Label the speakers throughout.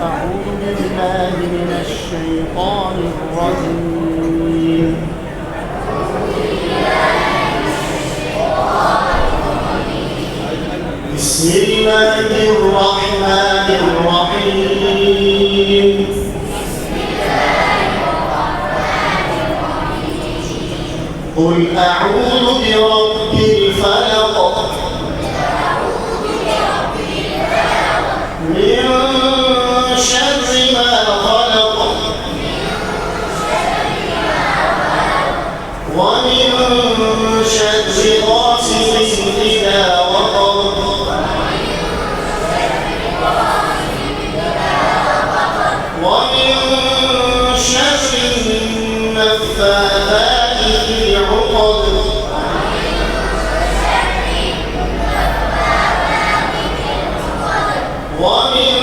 Speaker 1: أعوذ بالله من الشيطان الرجيم. بسم الله الرحمن الرحيم. قل أعوذ برب الفلق من شر ما خلق ومن شر غاسق إذا وقب ومن شر النفاثات في العقد ومن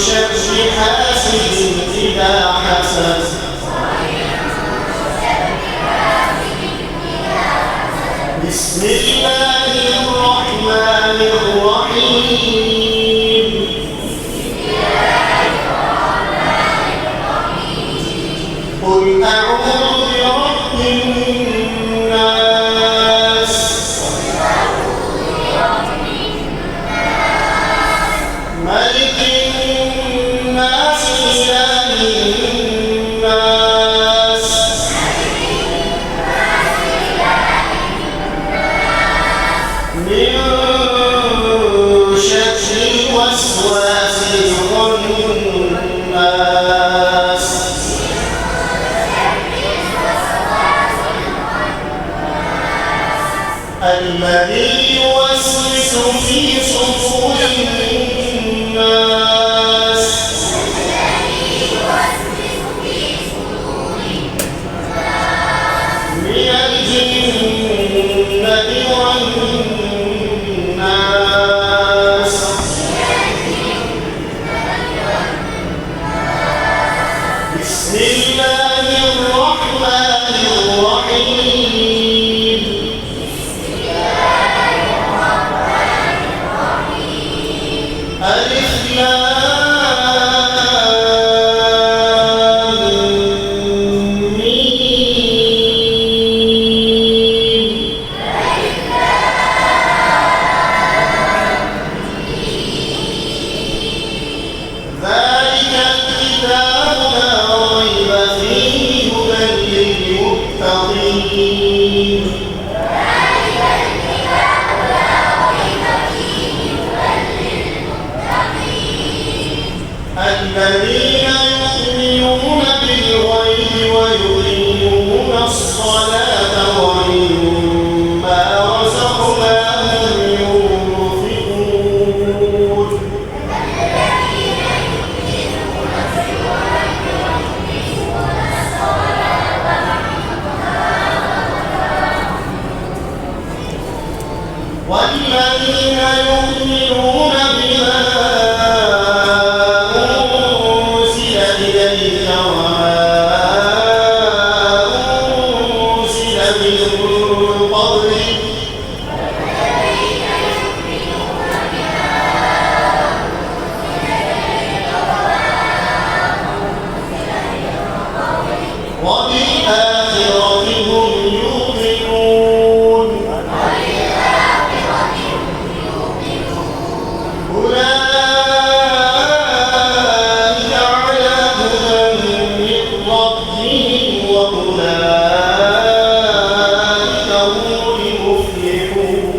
Speaker 1: شر حاسد إذا حسد بسم الله الرحمن الرحيم. قل أعوذ برب الناس ملك الناس إله الناس من شر الوسواس الخناس الذي يوسوس في صدور الناس من الجنة والناس. بسم الله الرحمن الرحيم. ألف لام ميم. ذلك الكتاب لا ريب فيه هدى للمتقين. الذين يؤمنون بالغيب ويقيمون الصلاة ومما رزقناهم ينفقون. والذين يؤمنون بما أنزل إليك وما أنزل من قبلك وبالآخرة هم يوقنون. أولئك على هدى من ربهم وأولئك هم المفلحون.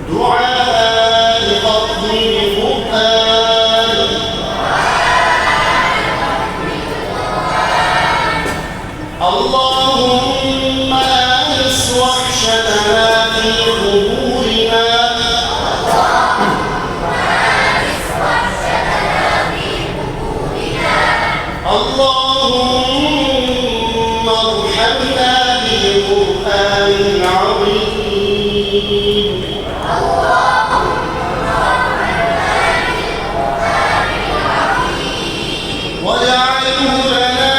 Speaker 1: دعاء خطب القرآن. اللهم أنس وحشتنا في قبورنا. اللهم ارحمنا بالقرآن العظيم. واجعله لنا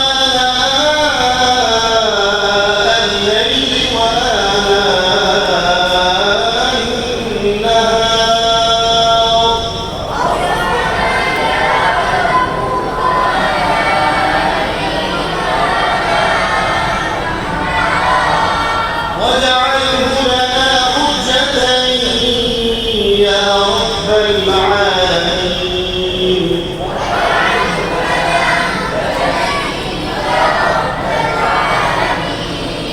Speaker 1: آناء الليل وآناء النهار واجعله لنا حجة يا رب العالمين.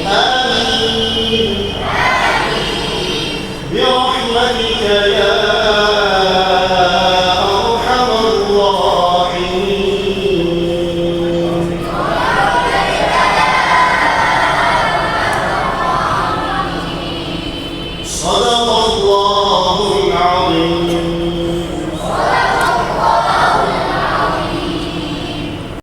Speaker 1: آمين برحمتك يا أرحم الراحمين. صدق الله العظيم.